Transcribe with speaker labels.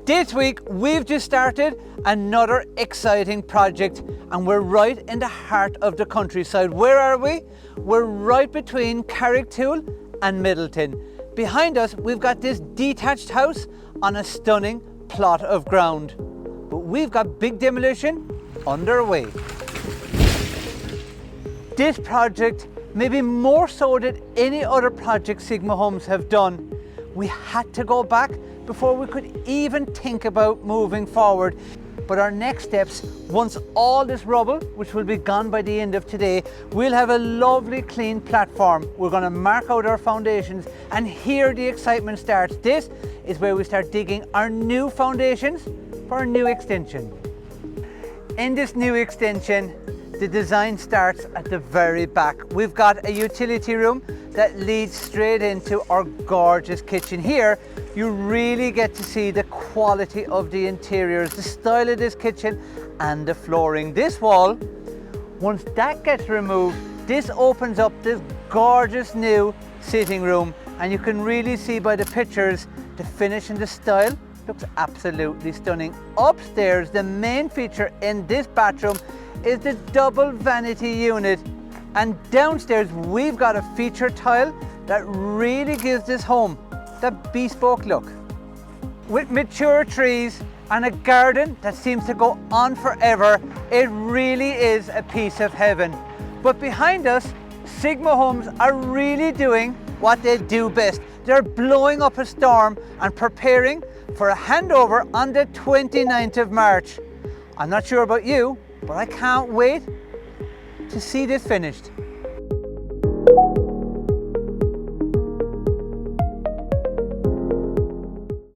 Speaker 1: This week we've just started another exciting project and we're right in the heart of the countryside. Where are we? We're right between Carricktool and Middleton. Behind us we've got this detached house on a stunning plot of ground. But we've got big demolition underway. This project, maybe more so than any other project Sigma Homes have done, we had to go back before we could even think about moving forward. But our next steps, once all this rubble, which will be gone by the end of today, we'll have a lovely clean platform. We're going to mark out our foundations, and here the excitement starts. This is where we start digging our new foundations for our new extension. In this new extension, the design starts at the very back. We've got a utility room that leads straight into our gorgeous kitchen. Here, you really get to see the quality of the interiors, the style of this kitchen and the flooring. This wall, once that gets removed, this opens up this gorgeous new sitting room, and you can really see by the pictures, the finish and the style looks absolutely stunning. Upstairs, the main feature in this bathroom is the double vanity unit, and downstairs we've got a feature tile that really gives this home that bespoke look. With mature trees and a garden that seems to go on forever, it really is a piece of heaven. But behind us, Sigma Homes are really doing what they do best. They're blowing up a storm and preparing for a handover on the 29th of March. I'm not sure about you, but I can't wait to see this finished.